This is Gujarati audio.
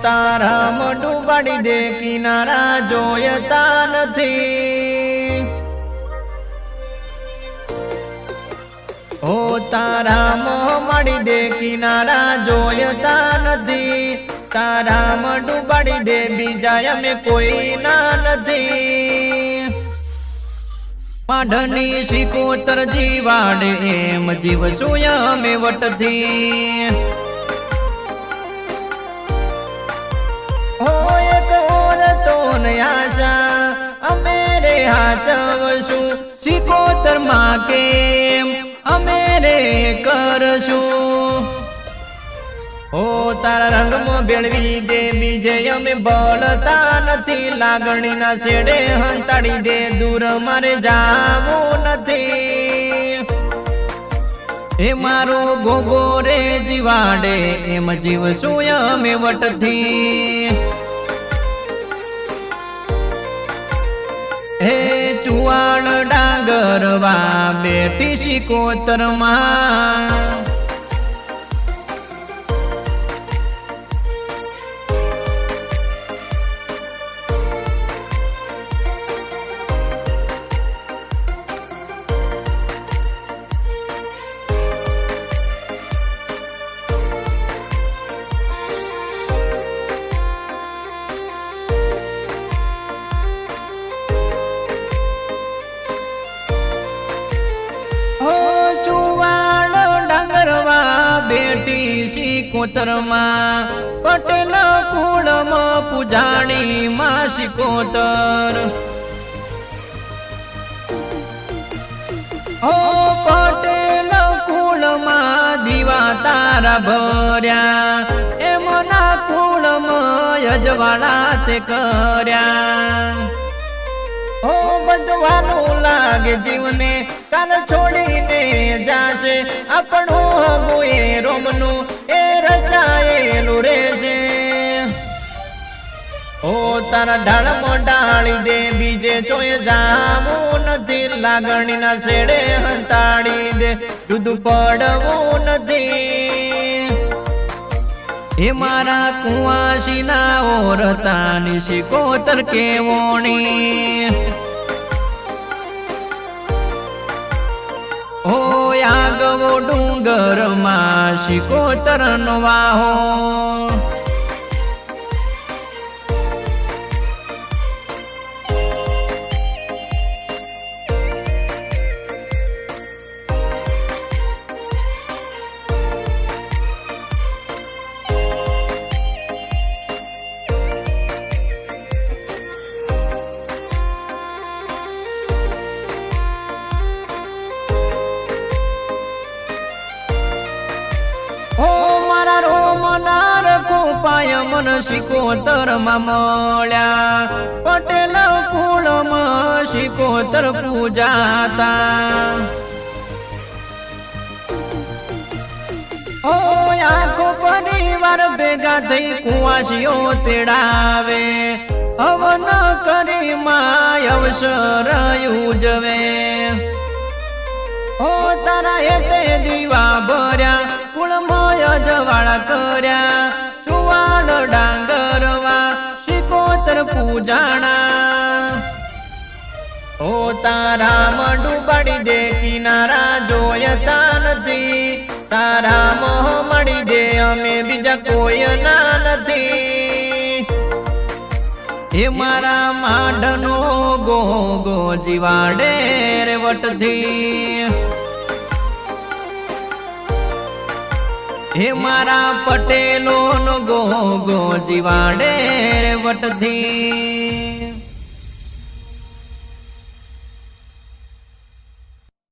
તારામાં ડૂબાડી દે કિનારા જોયતા નથી ઓ તારામાં મળી દે કિનારા જોયતા નથી તારામાં ડૂબાડી દે બીજા અમે કોઈ ના નથી પાઢની શિકોતર જીવાડે એમ જીવ સુય અમે વટથી એક ઓરતો આશા અમે રે હાચવશું શિકોતર માં કેમ અમે રે કરશું ઓ તારા રંગમાં ભેળવી દે બીજે અમે બળતા નથી લાગણીના શેડે હંતાડી દે દૂર મારે જાવું નથી એ મારો ગોગો રે જીવાડે એમ જીવ શું અમે વટથી હે ચુવાડ ડાંગરવા બેઠી શિકોતરમાં બેટી શિકોતરમાં પટેલ કુળમાં પૂજાણી માં શિકોતર ઓ પટેલ કુળમાં દીવા તારા ભર્યા એમના કુળમાં યજવાળા તે કર્યા ઓ બધવાનું લાગે જીવને કાલ છોડીને જાશે આપણું હગુએ રોમનું એ રચાયેલું રહેશે ઓ તારા ઢાળમાં ઢાળી દે બીજે ચોય જાવું નથી લાગણીના શેડે હંતાડી દે જુદું પડવું નથી એ મારા કુવાસીના ઓરતાની શિકોતર કેવોણી ઓ આગવો ડુંગરમાં શિકોતરનો વાહો પાય મન શિકોતરમાં મળ્યા પટેલ કુળમાં શિકોતર પૂજાતા ઓ આખો પરિવાર ભેગા થઈ કુવાસીઓ તેડાવે હવન કરી માય અવસર ઉજવે ઓ તારા એ તે દીવા ભર્યા કુળમય જવાળા કર્યા ચુવાડ ડાંગરવા શિકોતર પૂજાણા ઓ તારામાં ડૂબાડી દે કિનારા જોયતા નથી તારામાં મળી દે અમે બીજા કોઈ ના નથી એ મારા માઢનો ગોગો જીવાડે રે વટથી હે મારા પટેલો નો ગોગો જીવાડે રે વટથી